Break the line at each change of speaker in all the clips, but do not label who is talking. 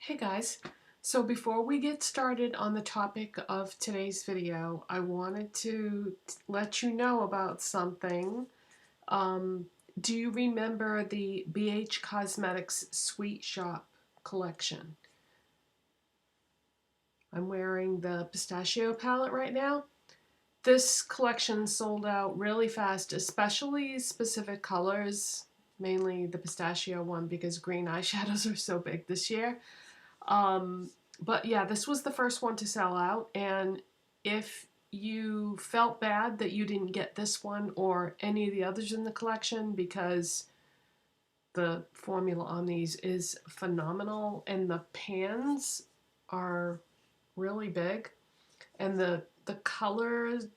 Hey guys, so before we get started on the topic of today's video, I wanted to let you know about something. Um, do you remember the BH Cosmetics Sweet Shop collection? I'm wearing the Pistachio palette right now. This collection sold out really fast, especially specific colors, mainly the Pistachio one because green eyeshadows are so big this year. Um, but yeah, this was the first one to sell out, and if you felt bad that you didn't get this one or any of the others in the collection because the formula on these is phenomenal and the pans are really big and the colors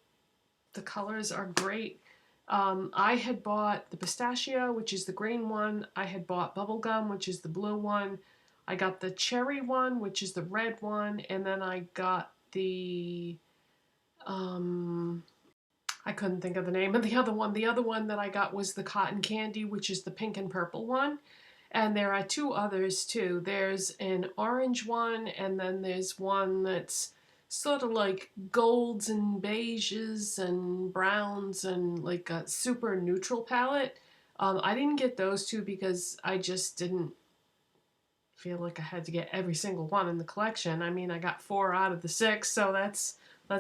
are great. I had bought the Pistachio, which is the green one. I had bought Bubblegum, which is the blue one. I got the cherry one, which is the red one, and then I got the I couldn't think of the name of the other one. The other one that I got was the cotton candy, which is the pink and purple one. And there are two others too. There's an orange one, and then there's one that's sort of like golds and beiges and browns and like a super neutral palette. I didn't get those two because I just didn't feel like I had to get every single one in the collection. I mean, I got 4 out of the 6, so that's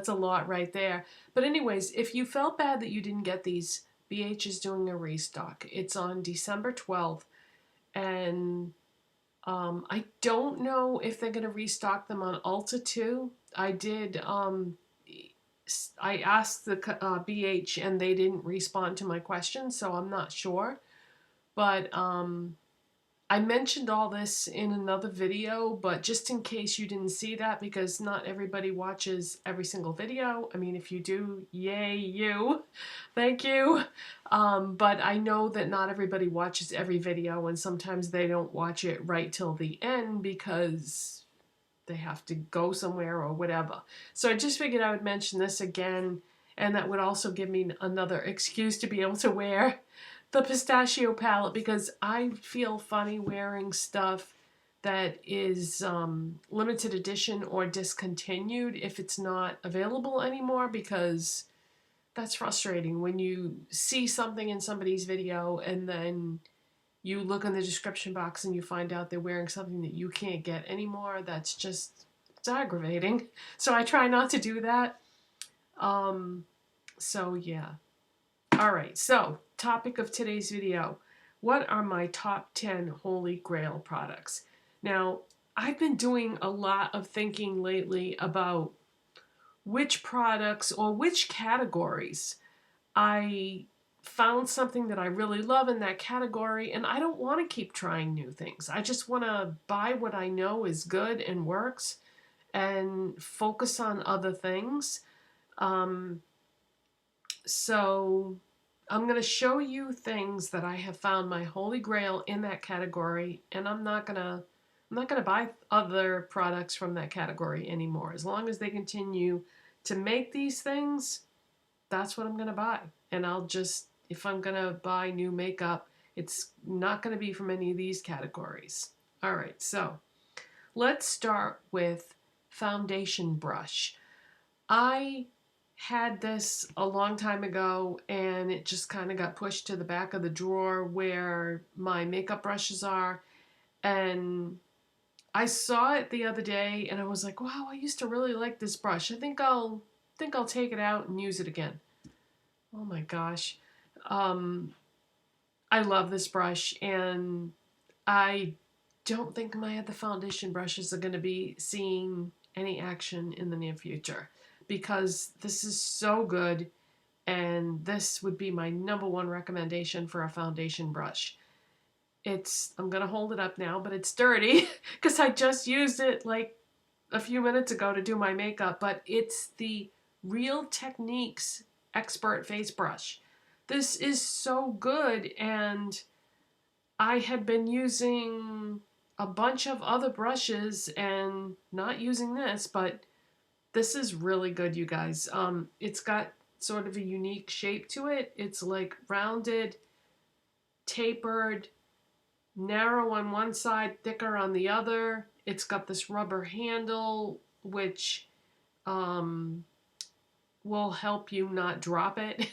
a lot right there. But anyways, if you felt bad that you didn't get these, BH is doing a restock. It's on December 12th, and I don't know if they're going to restock them on Ulta too. I asked the BH and they didn't respond to my question, so I'm not sure. But I mentioned all this in another video, but just in case you didn't see that, because not everybody watches every single video. I mean, if you do, yay you. Thank you. But I know that not everybody watches every video, and sometimes they don't watch it right till the end because they have to go somewhere or whatever. So I just figured I would mention this again, and that would also give me another excuse to be able to wear the Pistachio palette, because I feel funny wearing stuff that is limited edition or discontinued if it's not available anymore, because that's frustrating when you see something in somebody's video and then you look in the description box and you find out they're wearing something that you can't get anymore. It's aggravating. So I try not to do that. So yeah. All right, so topic of today's video. What are my top 10 Holy Grail products? Now, I've been doing a lot of thinking lately about which products or which categories I found something that I really love in that category, and I don't want to keep trying new things. I just want to buy what I know is good and works and focus on other things. So I'm going to show you things that I have found my holy grail in that category, and I'm not going to buy other products from that category anymore. As long as they continue to make these things, that's what I'm going to buy. And I'll just, if I'm going to buy new makeup, it's not going to be from any of these categories. All right, so let's start with foundation brush. I had this a long time ago and it just kind of got pushed to the back of the drawer where my makeup brushes are, and I saw it the other day and I was like, wow, I used to really like this brush. I think I'll take it out and use it again. Oh my gosh. I love this brush, and I don't think my other foundation brushes are going to be seeing any action in the near future, because this is so good, and this would be my #1 recommendation for a foundation brush. I'm going to hold it up now, but it's dirty because I just used it like a few minutes ago to do my makeup, but it's the Real Techniques Expert Face Brush. This is so good, and I had been using a bunch of other brushes and not using this, but this is really good, you guys. It's got sort of a unique shape to it. It's like rounded, tapered, narrow on one side, thicker on the other. It's got this rubber handle, which um, will help you not drop it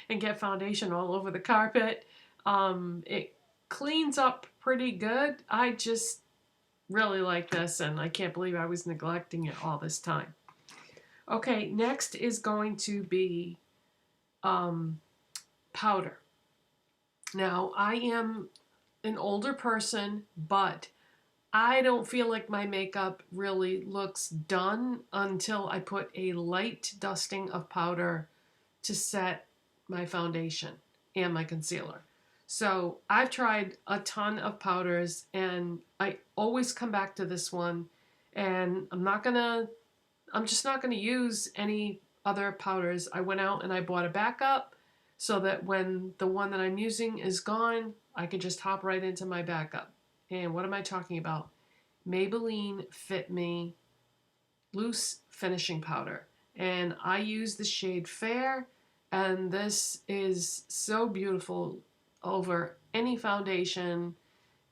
and get foundation all over the carpet. It cleans up pretty good. I just really like this, and I can't believe I was neglecting it all this time. Okay, next is going to be powder. Now, I am an older person, but I don't feel like my makeup really looks done until I put a light dusting of powder to set my foundation and my concealer. So I've tried a ton of powders and I always come back to this one, and I'm just not gonna use any other powders. I went out and I bought a backup so that when the one that I'm using is gone, I can just hop right into my backup. And what am I talking about? Maybelline Fit Me Loose Finishing Powder. And I use the shade Fair, and this is so beautiful over any foundation.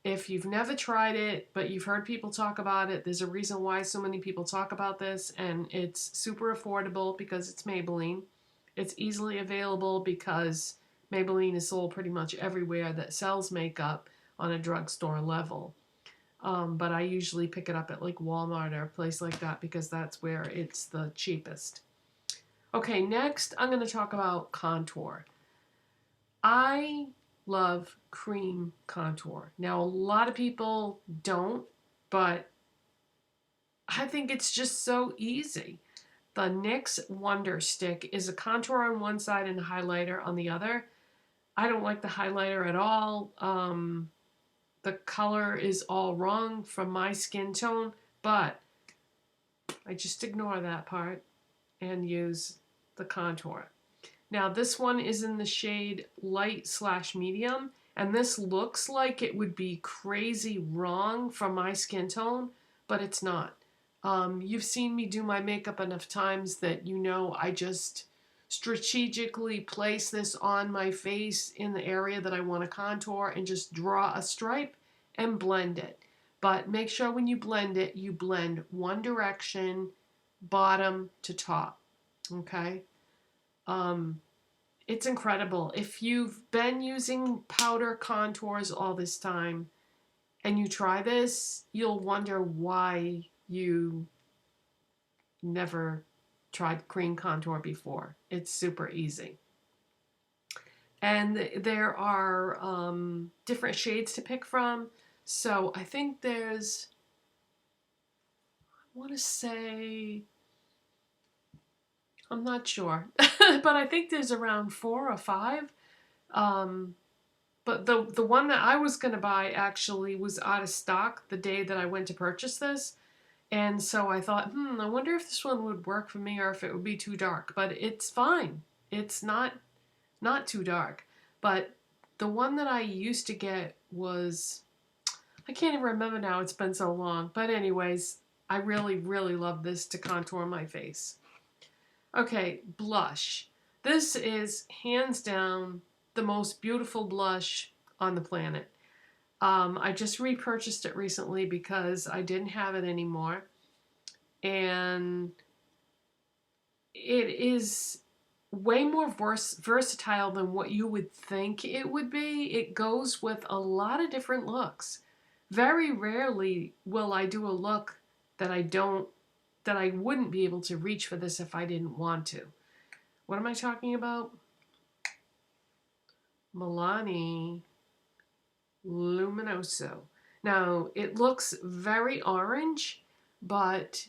If you've never tried it, but you've heard people talk about it, there's a reason why so many people talk about this, and it's super affordable because it's Maybelline. It's easily available because Maybelline is sold pretty much everywhere that sells makeup on a drugstore level. But I usually pick it up at like Walmart or a place like that because that's where it's the cheapest. Okay, next I'm going to talk about contour. I love cream contour. Now, a lot of people don't, but I think it's just so easy. The NYX Wonder Stick is a contour on one side and a highlighter on the other. I don't like the highlighter at all. The color is all wrong from my skin tone, but I just ignore that part and use the contour. Now this one is in the shade light/medium, and this looks like it would be crazy wrong from my skin tone, but it's not. You've seen me do my makeup enough times that you know I just strategically place this on my face in the area that I want to contour and just draw a stripe and blend it. But make sure when you blend it, you blend one direction, bottom to top. Okay? It's incredible. If you've been using powder contours all this time and you try this, you'll wonder why you never tried cream contour before. It's super easy. And there are different shades to pick from. So I think there's, I want to say, I'm not sure, but I think there's around 4 or 5. But the one that I was going to buy actually was out of stock the day that I went to purchase this. And so I thought, I wonder if this one would work for me or if it would be too dark. But it's fine. It's not too dark. But the one that I used to get was, I can't even remember now. It's been so long. But anyways, I really, really love this to contour my face. Okay, blush. This is hands down the most beautiful blush on the planet. I just repurchased it recently because I didn't have it anymore. And it is way more versatile than what you would think it would be. It goes with a lot of different looks. Very rarely will I do a look that I wouldn't be able to reach for this if I didn't want to. What am I talking about? Milani Luminoso. Now, it looks very orange, but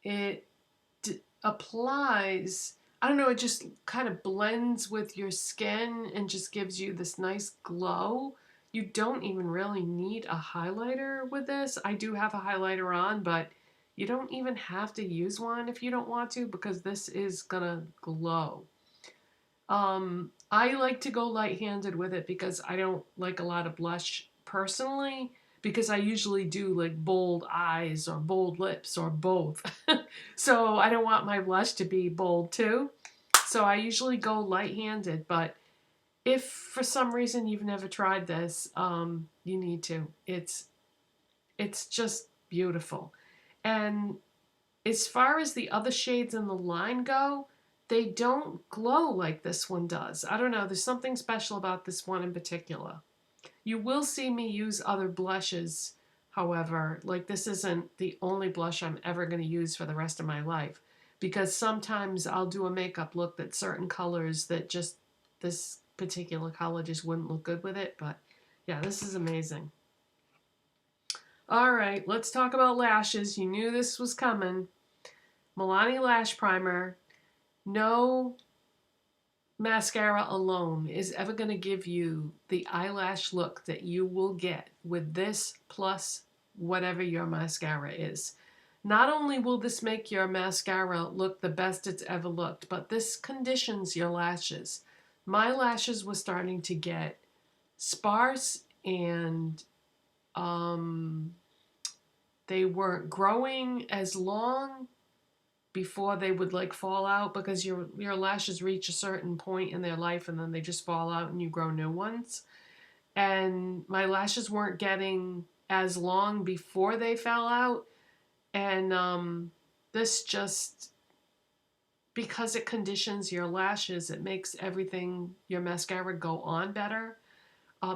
it applies, I don't know, it just kind of blends with your skin and just gives you this nice glow. You don't even really need a highlighter with this. I do have a highlighter on, but you don't even have to use one if you don't want to because this is gonna glow. I like to go light-handed with it because I don't like a lot of blush personally, because I usually do like bold eyes or bold lips or both. So I don't want my blush to be bold too. So I usually go light-handed, but If for some reason you've never tried this, you need to. It's just beautiful. And as far as the other shades in the line go, they don't glow like this one does. I don't know, there's something special about this one in particular. You will see me use other blushes, however, like this isn't the only blush I'm ever going to use for the rest of my life, because sometimes I'll do a makeup look that certain colors that just this particular color just wouldn't look good with it. But yeah, this is amazing. All right, let's talk about lashes. You knew this was coming. Milani Lash Primer. No mascara alone is ever going to give you the eyelash look that you will get with this plus whatever your mascara is. Not only will this make your mascara look the best it's ever looked, but this conditions your lashes. My lashes were starting to get sparse and they weren't growing as long before they would like fall out, because your lashes reach a certain point in their life and then they just fall out and you grow new ones. And my lashes weren't getting as long before they fell out. And this just, because it conditions your lashes, it makes everything, your mascara, go on better.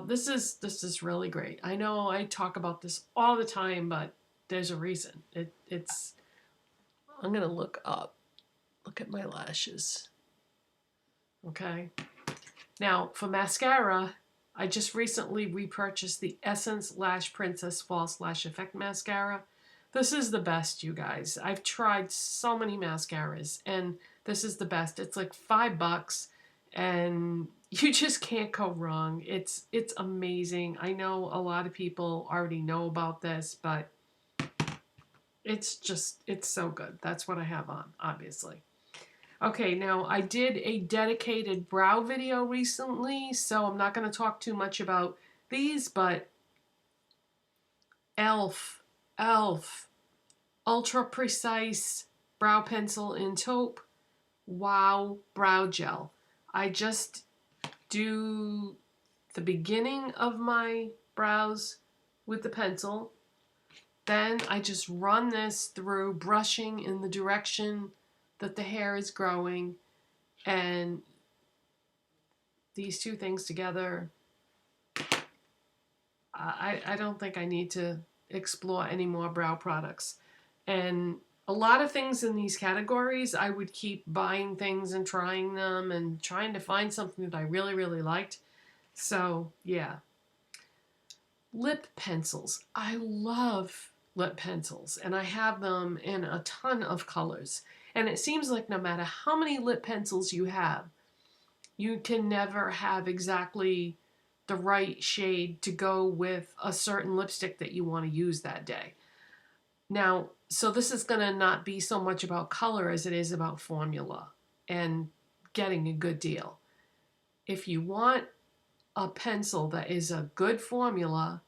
This is really great. I know I talk about this all the time, but there's a reason. It's I'm gonna look at my lashes. Okay. Now for mascara, I just recently repurchased the Essence Lash Princess False Lash Effect Mascara. This is the best, you guys. I've tried so many mascaras and this is the best. It's like $5 and you just can't go wrong. It's amazing. I know a lot of people already know about this, but it's so good. That's what I have on, obviously. Okay, now I did a dedicated brow video recently, so I'm not going to talk too much about these, but e.l.f. Ultra Precise Brow Pencil in Taupe. Wow Brow Gel. I just do the beginning of my brows with the pencil. Then I just run this through, brushing in the direction that the hair is growing, and these two things together, I don't think I need to explore any more brow products. And a lot of things in these categories, I would keep buying things and trying them and trying to find something that I really, really liked. So yeah. Lip pencils. I love lip pencils and I have them in a ton of colors. And it seems like no matter how many lip pencils you have, you can never have exactly the right shade to go with a certain lipstick that you want to use that day. Now, so this is going to not be so much about color as it is about formula and getting a good deal. If you want a pencil that is a good formula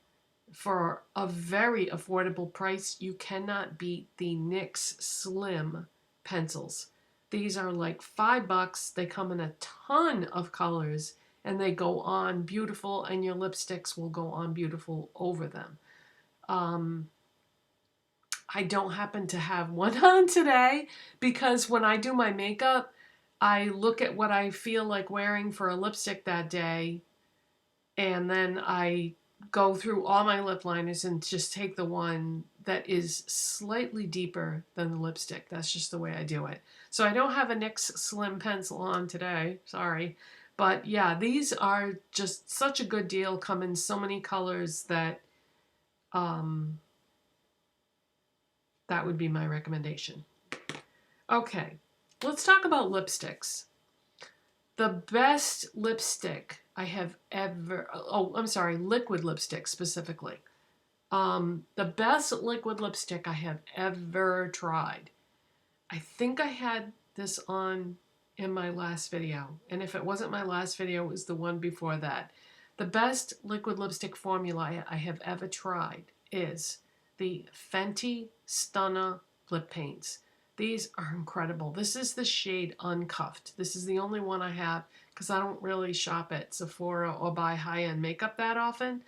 for a very affordable price, you cannot beat the NYX Slim pencils. These are like $5. They come in a ton of colors and they go on beautiful, and your lipsticks will go on beautiful over them. I don't happen to have one on today because when I do my makeup, I look at what I feel like wearing for a lipstick that day, and then I go through all my lip liners and just take the one that is slightly deeper than the lipstick. That's just the way I do it. So I don't have a NYX Slim pencil on today, sorry. But yeah, these are just such a good deal, come in so many colors that that would be my recommendation. Okay, let's talk about lipsticks. The best lipstick I have ever, liquid lipstick specifically. The best liquid lipstick I have ever tried. I think I had this on in my last video. And if it wasn't my last video, it was the one before that. The best liquid lipstick formula I have ever tried is the Fenty Stunna Lip Paints. These are incredible. This is the shade Uncuffed. This is the only one I have because I don't really shop at Sephora or buy high-end makeup that often.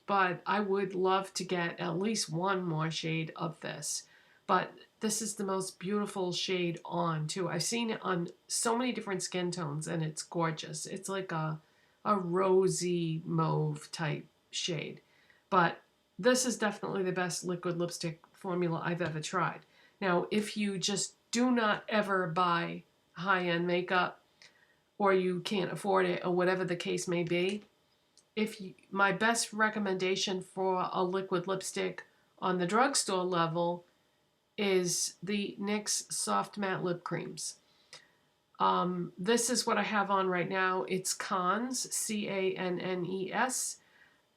But I would love to get at least one more shade of this. But this is the most beautiful shade on too. I've seen it on so many different skin tones and it's gorgeous. It's like a rosy mauve type shade. But this is definitely the best liquid lipstick formula I've ever tried. Now, if you just do not ever buy high-end makeup or you can't afford it or whatever the case may be, my best recommendation for a liquid lipstick on the drugstore level is the NYX Soft Matte Lip Creams. This is what I have on right now. It's Cannes, C-A-N-N-E-S,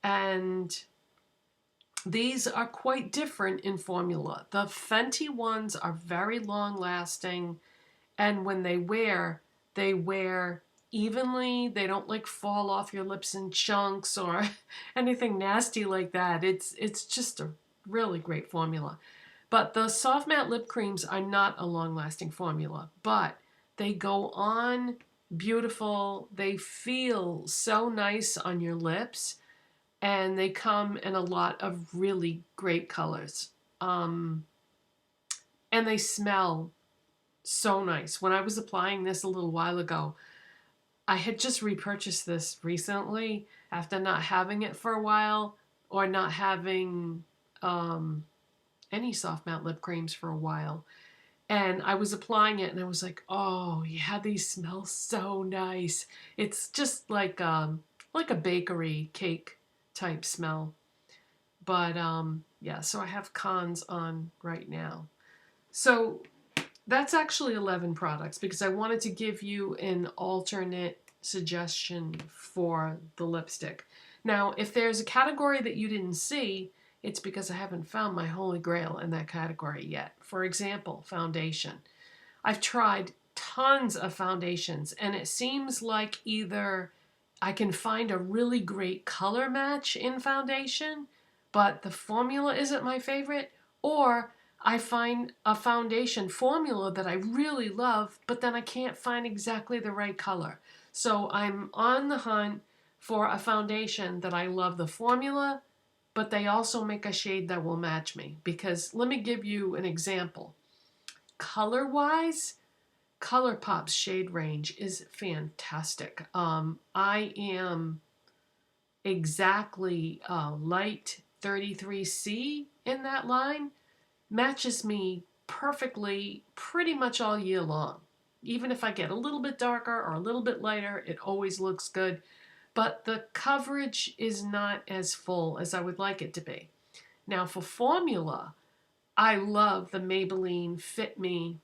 and these are quite different in formula. The Fenty ones are very long lasting, and when they wear evenly. They don't like fall off your lips in chunks or anything nasty like that. It's just a really great formula. But the soft matte lip creams are not a long-lasting formula, but they go on beautiful. They feel so nice on your lips, and they come in a lot of really great colors. And they smell so nice. When I was applying this a little while ago, I had just repurchased this recently after not having it for a while or not having any soft matte lip creams for a while. And I was applying it and I was like, oh yeah, these smell so nice. It's just like a bakery cake type smell. But yeah, so I have Cannes on right now. So that's actually 11 products because I wanted to give you an alternate suggestion for the lipstick. Now, if there's a category that you didn't see, it's because I haven't found my holy grail in that category yet. For example, foundation. I've tried tons of foundations and it seems like either I can find a really great color match in foundation, but the formula isn't my favorite, or I find a foundation formula that I really love, but then I can't find exactly the right color. So I'm on the hunt for a foundation that I love the formula, but they also make a shade that will match me. Because let me give you an example. Color-wise, ColourPop's shade range is fantastic. I am exactly light 33C in that line. Matches me perfectly pretty much all year long. Even if I get a little bit darker or a little bit lighter, it always looks good. But the coverage is not as full as I would like it to be. Now for formula, I love the Maybelline Fit Me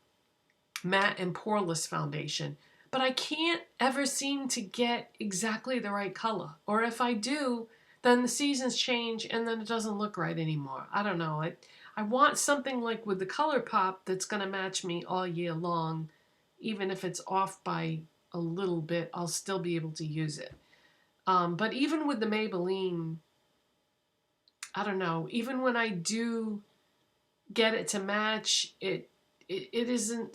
Matte and Poreless Foundation, but I can't ever seem to get exactly the right color. Or if I do, then the seasons change and then it doesn't look right anymore. I don't know. I want something like with the ColourPop that's going to match me all year long. Even if it's off by a little bit, I'll still be able to use it. But even with the Maybelline, I don't know, even when I do get it to match, it isn't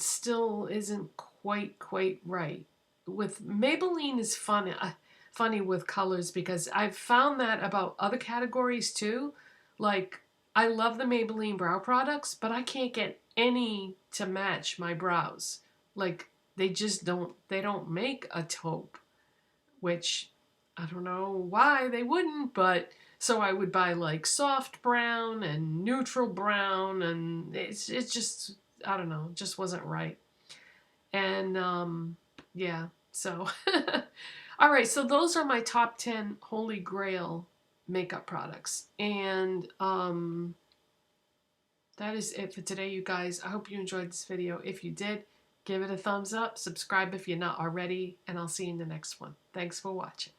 quite right. With Maybelline is funny with colors because I've found that about other categories too. Like, I love the Maybelline brow products, but I can't get any to match my brows. Like, they don't make a taupe, which I don't know why they wouldn't, but so I would buy like soft brown and neutral brown, and it's just, I don't know, just wasn't right. And yeah, so all right, so those are my top 10 holy grail makeup products, and that is it for today, you guys. I hope you enjoyed this video. If you did, give it a thumbs up, subscribe if you're not already, and I'll see you in the next one. Thanks for watching.